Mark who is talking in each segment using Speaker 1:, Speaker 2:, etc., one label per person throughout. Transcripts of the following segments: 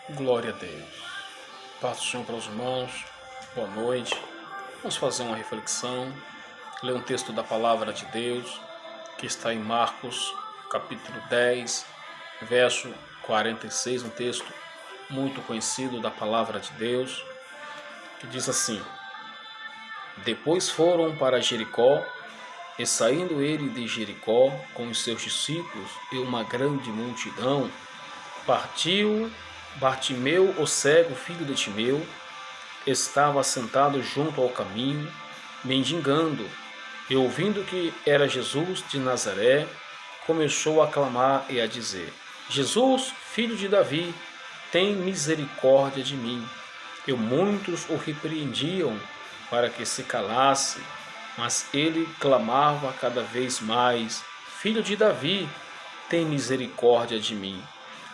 Speaker 1: Glória a Deus. Paz do Senhor para os irmãos. Boa noite. Vamos fazer uma reflexão, ler um texto da Palavra de Deus, que está em Marcos, capítulo 10, verso 46, um texto muito conhecido da Palavra de Deus, que diz assim: Depois foram para Jericó, e saindo ele de Jericó com os seus discípulos e uma grande multidão, partiu Bartimeu, o cego, filho de Timeu, estava sentado junto ao caminho, mendigando, e ouvindo que era Jesus de Nazaré, começou a clamar e a dizer: Jesus, filho de Davi, tem misericórdia de mim. E muitos o repreendiam para que se calasse, mas ele clamava cada vez mais: Filho de Davi, tem misericórdia de mim.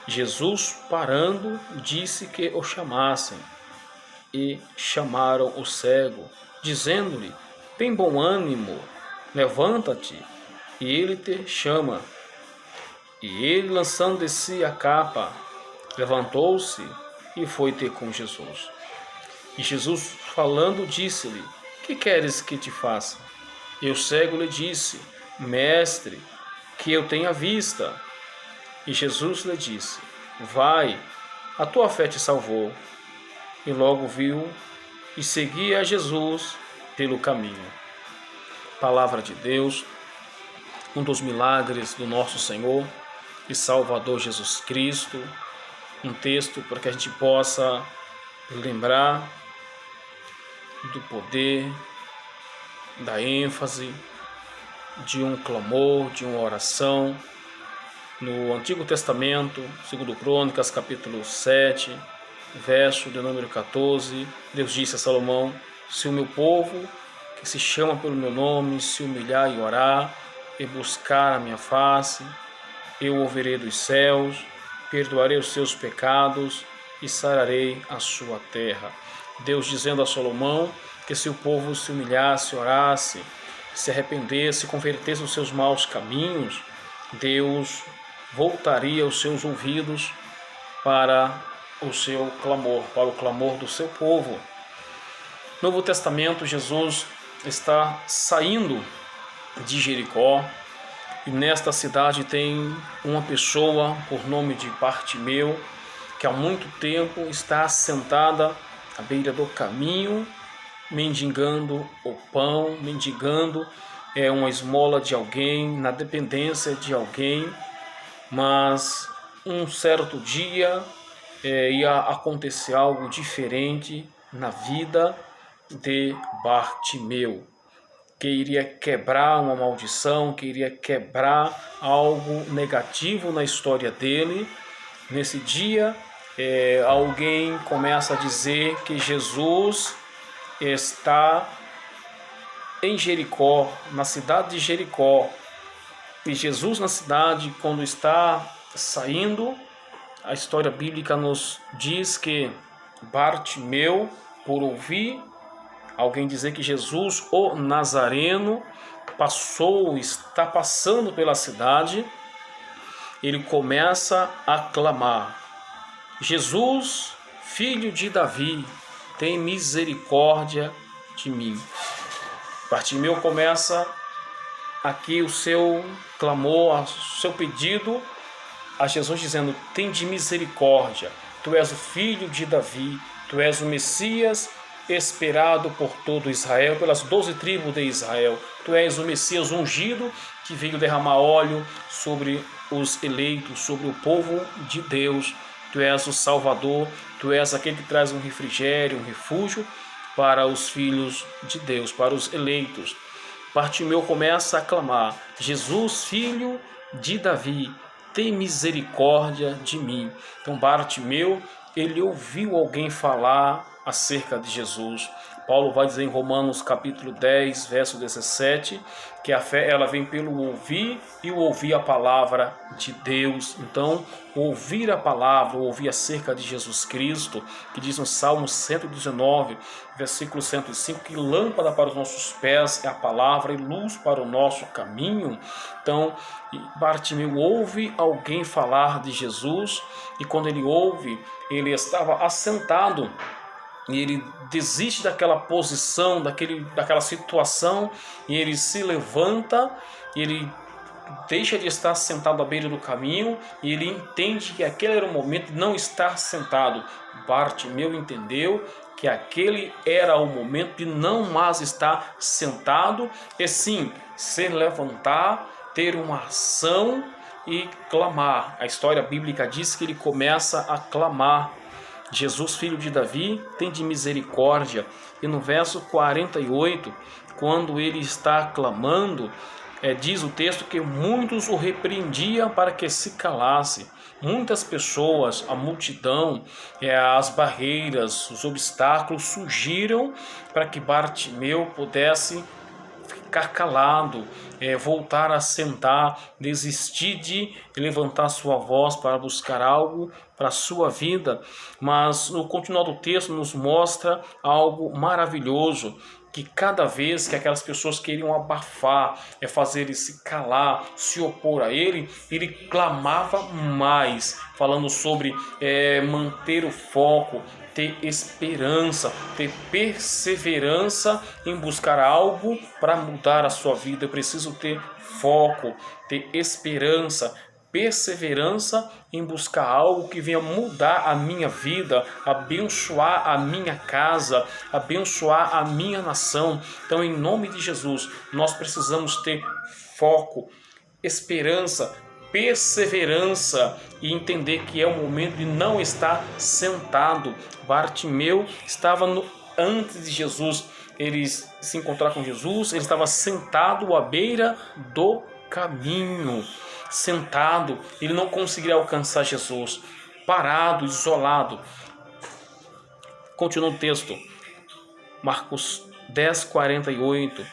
Speaker 1: Jesus, parando, disse que o chamassem, e chamaram o cego, dizendo-lhe: Tem bom ânimo, levanta-te, e ele te chama. E ele, lançando de si a capa, levantou-se e foi ter com Jesus. E Jesus, falando, disse-lhe: Que queres que te faça? E o cego lhe disse: Mestre, que eu tenha vista. E Jesus lhe disse: Vai, a tua fé te salvou. E logo viu e seguia a Jesus pelo caminho. Palavra de Deus, um dos milagres do nosso Senhor e Salvador Jesus Cristo. Um texto para que a gente possa lembrar do poder, da ênfase, de um clamor, de uma oração. No Antigo Testamento, segundo Crônicas, capítulo 7, verso de número 14, Deus disse a Salomão: Se o meu povo, que se chama pelo meu nome, se humilhar e orar, e buscar a minha face, eu ouvirei dos céus, perdoarei os seus pecados e sararei a sua terra. Deus dizendo a Salomão que se o povo se humilhasse, orasse, se arrependesse, convertesse os seus maus caminhos, Deus voltaria os seus ouvidos para o seu clamor, para o clamor do seu povo. No Novo Testamento, Jesus está saindo de Jericó, e nesta cidade tem uma pessoa por nome de Bartimeu, que há muito tempo está sentada à beira do caminho, mendigando o pão, mendigando uma esmola de alguém, na dependência de alguém. Mas um certo dia ia acontecer algo diferente na vida de Bartimeu, que iria quebrar uma maldição, que iria quebrar algo negativo na história dele. Nesse dia, alguém começa a dizer que Jesus está em Jericó, na cidade de Jericó. E Jesus na cidade, quando está saindo, a história bíblica nos diz que Bartimeu, por ouvir alguém dizer que Jesus, o Nazareno, está passando pela cidade, ele começa a clamar: Jesus, filho de Davi, tem misericórdia de mim. Bartimeu começa aqui o seu clamor, o seu pedido a Jesus, dizendo: tem de misericórdia, tu és o filho de Davi, tu és o Messias esperado por todo Israel, pelas 12 tribos de Israel, tu és o Messias ungido que veio derramar óleo sobre os eleitos, sobre o povo de Deus, tu és o Salvador, tu és aquele que traz um refrigério, um refúgio para os filhos de Deus, para os eleitos. Bartimeu começa a clamar: Jesus, filho de Davi, tem misericórdia de mim. Então Bartimeu, ele ouviu alguém falar acerca de Jesus. Paulo vai dizer em Romanos capítulo 10, verso 17, que a fé ela vem pelo ouvir e o ouvir a palavra de Deus. Então, ouvir a palavra, ouvir acerca de Jesus Cristo, que diz no Salmo 119, versículo 105, que lâmpada para os nossos pés é a palavra e luz para o nosso caminho. Então, Bartimeu ouve alguém falar de Jesus, e quando ele ouve, ele estava assentado, e ele desiste daquela posição, daquela situação, e ele se levanta, e ele deixa de estar sentado à beira do caminho, e ele entende que aquele era o momento de não estar sentado. Bartimeu entendeu que aquele era o momento de não mais estar sentado, e sim, se levantar, ter uma ação e clamar. A história bíblica diz que ele começa a clamar: Jesus, filho de Davi, tem de misericórdia. E no verso 48, quando ele está clamando, diz o texto que muitos o repreendiam para que se calasse. Muitas pessoas, a multidão, as barreiras, os obstáculos surgiram para que Bartimeu pudesse ficar calado, voltar a sentar, desistir de levantar sua voz para buscar algo para a sua vida. Mas no continuar do texto nos mostra algo maravilhoso, que cada vez que aquelas pessoas queriam abafar, fazer ele se calar, se opor a ele, ele clamava mais, falando sobre manter o foco, ter esperança, ter perseverança em buscar algo para mudar a sua vida. Eu preciso ter foco, ter esperança, perseverança em buscar algo que venha mudar a minha vida, abençoar a minha casa, abençoar a minha nação. Então, em nome de Jesus, nós precisamos ter foco, esperança, perseverança e entender que é o momento de não estar sentado. Bartimeu estava antes de Jesus, ele se encontrar com Jesus, ele estava sentado à beira do caminho. Sentado, ele não conseguiria alcançar Jesus, parado, isolado. Continua o texto, Marcos 10, 48.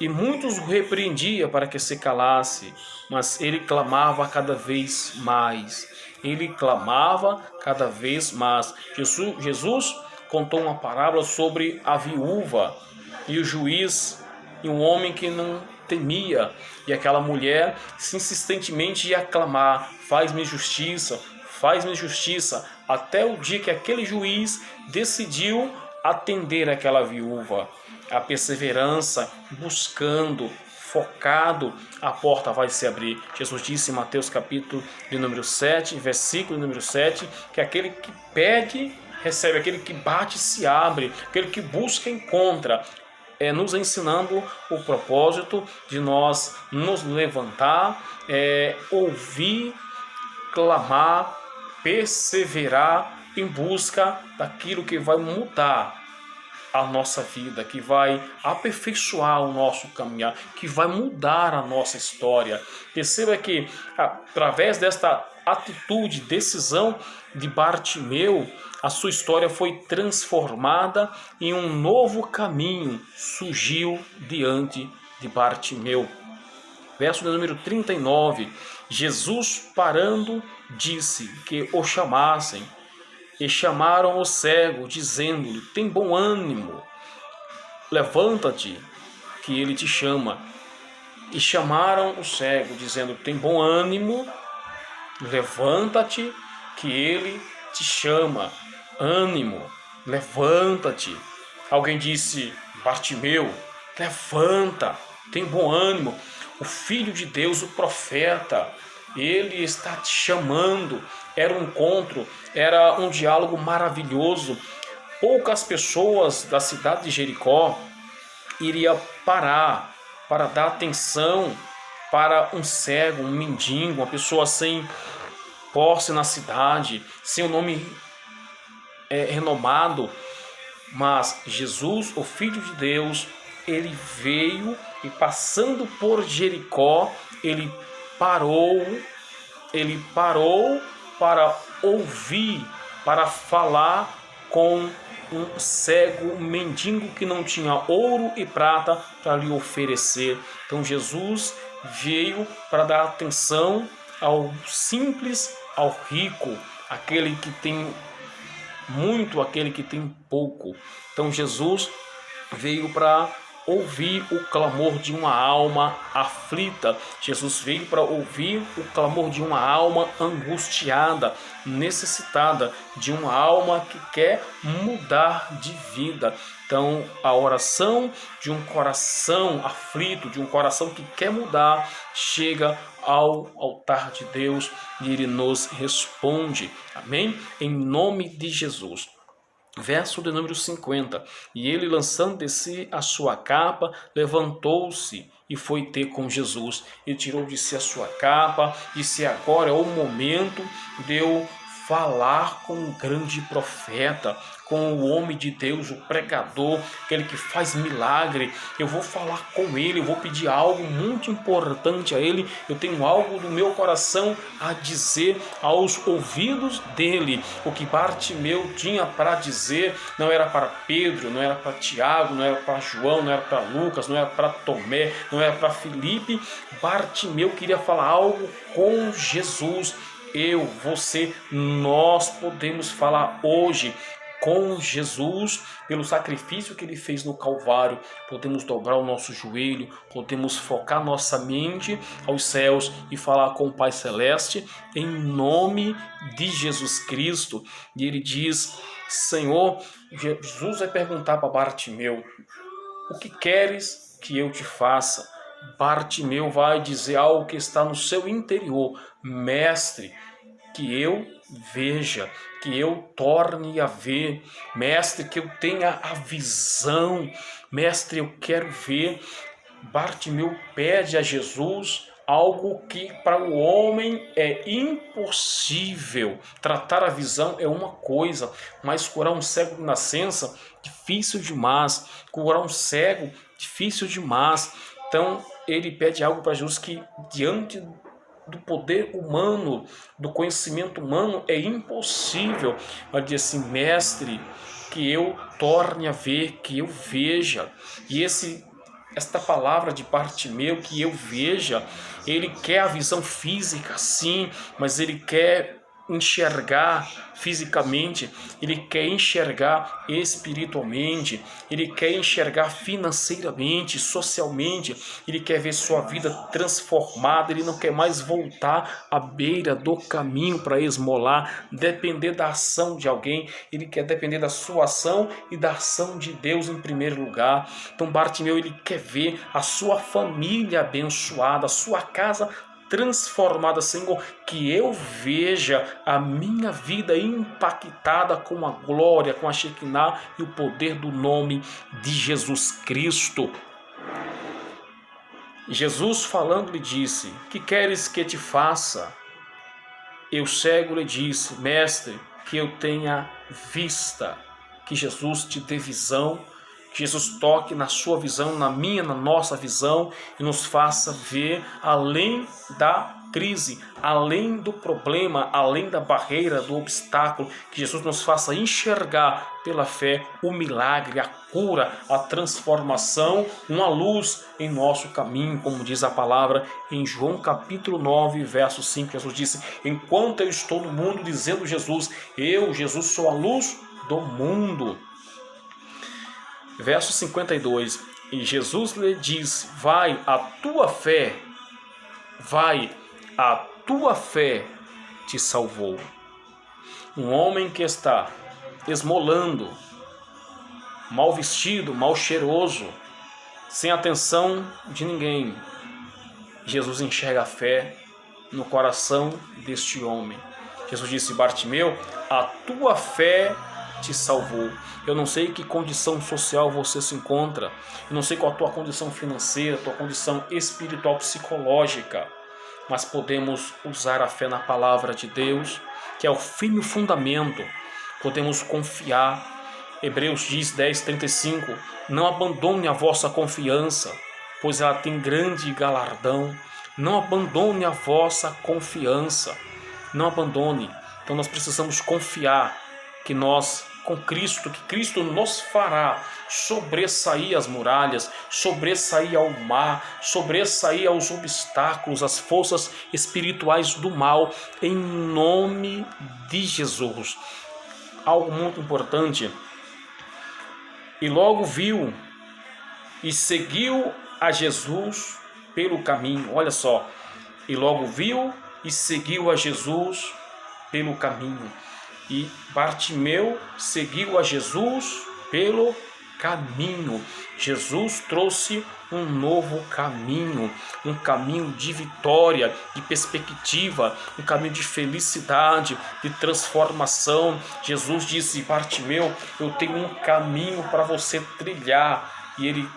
Speaker 1: E muitos o repreendiam para que se calasse, mas ele clamava cada vez mais. Ele clamava cada vez mais. Jesus contou uma parábola sobre a viúva e o juiz e um homem que não temia, e aquela mulher insistentemente ia clamar: faz-me justiça, até o dia que aquele juiz decidiu atender aquela viúva. A perseverança, buscando, focado, a porta vai se abrir. Jesus disse em Mateus capítulo de número 7, versículo número 7, que aquele que pede, recebe, aquele que bate, se abre, aquele que busca, encontra. Nos ensinando o propósito de nós nos levantar, ouvir, clamar, perseverar em busca daquilo que vai mudar a nossa vida, que vai aperfeiçoar o nosso caminhar, que vai mudar a nossa história. Perceba que através desta atitude, decisão de Bartimeu, a sua história foi transformada e um novo caminho surgiu diante de Bartimeu. Verso número 39, Jesus parando disse que o chamassem, e chamaram o cego, dizendo-lhe: tem bom ânimo, levanta-te, que ele te chama. E chamaram o cego, dizendo: tem bom ânimo, levanta-te, que ele te chama. Ânimo, levanta-te. Alguém disse: Bartimeu, levanta, tem bom ânimo. O Filho de Deus, o profeta, ele está te chamando. Era um encontro, era um diálogo maravilhoso. Poucas pessoas da cidade de Jericó iriam parar para dar atenção para um cego, um mendigo, uma pessoa sem posse na cidade, sem um nome renomado. Mas Jesus, o Filho de Deus, ele veio e, passando por Jericó, ele parou para ouvir, para falar com um cego, um mendigo que não tinha ouro e prata para lhe oferecer. Então Jesus veio para dar atenção ao simples, ao rico, aquele que tem muito, aquele que tem pouco. Então Jesus veio para ouvir o clamor de uma alma aflita. Jesus veio para ouvir o clamor de uma alma angustiada, necessitada, de uma alma que quer mudar de vida. Então, a oração de um coração aflito, de um coração que quer mudar, chega ao altar de Deus e Ele nos responde. Amém? Em nome de Jesus. Verso de número 50. E ele, lançando de si a sua capa, levantou-se e foi ter com Jesus. Ele tirou de si a sua capa, disse: agora é o momento de eu falar com o grande profeta, com o homem de Deus, o pregador, aquele que faz milagre. Eu vou falar com ele, eu vou pedir algo muito importante a ele. Eu tenho algo do meu coração a dizer aos ouvidos dele. O que Bartimeu tinha para dizer não era para Pedro, não era para Tiago, não era para João, não era para Lucas, não era para Tomé, não era para Filipe. Bartimeu queria falar algo com Jesus. Eu, você, nós podemos falar hoje com Jesus, pelo sacrifício que ele fez no Calvário. Podemos dobrar o nosso joelho, podemos focar nossa mente aos céus e falar com o Pai Celeste em nome de Jesus Cristo. E ele diz: Senhor, Jesus vai perguntar para Bartimeu: o que queres que eu te faça? Bartimeu vai dizer algo que está no seu interior: Mestre, que eu veja, que eu torne a ver, mestre, que eu tenha a visão, mestre, eu quero ver. Bartimeu pede a Jesus algo que para o homem é impossível. Tratar a visão é uma coisa, mas curar um cego de nascença, difícil demais. Curar um cego, difícil demais. Então ele pede algo para Jesus que diante do poder humano, do conhecimento humano, é impossível. Ele diz assim: mestre, que eu torne a ver, que eu veja. E esta palavra de Bartimeu, que eu veja, ele quer a visão física, sim, mas ele quer enxergar fisicamente, ele quer enxergar espiritualmente, ele quer enxergar financeiramente, socialmente, ele quer ver sua vida transformada, ele não quer mais voltar à beira do caminho para esmolar, depender da ação de alguém, ele quer depender da sua ação e da ação de Deus em primeiro lugar. Então Bartimeu, ele quer ver a sua família abençoada, a sua casa transformada, Senhor, que eu veja a minha vida impactada com a glória, com a Shekinah e o poder do nome de Jesus Cristo. Jesus falando lhe disse: que queres que te faça? E o cego lhe disse: mestre, que eu tenha vista. Que Jesus te dê visão, que Jesus toque na sua visão, na minha, na nossa visão, e nos faça ver além da crise, além do problema, além da barreira, do obstáculo, que Jesus nos faça enxergar pela fé o milagre, a cura, a transformação, uma luz em nosso caminho, como diz a palavra em João capítulo 9, verso 5, Jesus disse: enquanto eu estou no mundo, dizendo Jesus, eu, Jesus, sou a luz do mundo. Verso 52, e Jesus lhe disse: vai, a tua fé te salvou. Um homem que está esmolando, mal vestido, mal cheiroso, sem atenção de ninguém, Jesus enxerga a fé no coração deste homem. Jesus disse: Bartimeu, a tua fé te salvou. Eu não sei em que condição social você se encontra, eu não sei qual a tua condição financeira, tua condição espiritual, psicológica, mas podemos usar a fé na palavra de Deus, que é o fim e o fundamento. Podemos confiar. Hebreus diz 10:35, não abandone a vossa confiança, pois ela tem grande galardão. Não abandone a vossa confiança, não abandone. Então nós precisamos confiar que nós com Cristo, que Cristo nos fará sobressair as muralhas, sobressair ao mar, sobressair aos obstáculos, às forças espirituais do mal, em nome de Jesus. Algo muito importante. E logo viu e seguiu a Jesus pelo caminho. Olha só. E logo viu e seguiu a Jesus pelo caminho. E Bartimeu seguiu a Jesus pelo caminho. Jesus trouxe um novo caminho, um caminho de vitória, de perspectiva, um caminho de felicidade, de transformação. Jesus disse: Bartimeu, eu tenho um caminho para você trilhar. E ele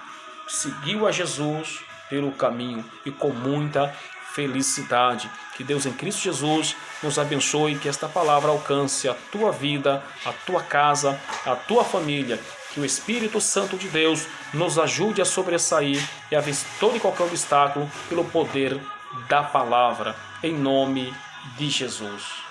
Speaker 1: seguiu a Jesus pelo caminho e com muita felicidade. Que Deus em Cristo Jesus nos abençoe, que esta palavra alcance a tua vida, a tua casa, a tua família. Que o Espírito Santo de Deus nos ajude a sobressair e a vencer todo e qualquer obstáculo pelo poder da palavra, em nome de Jesus.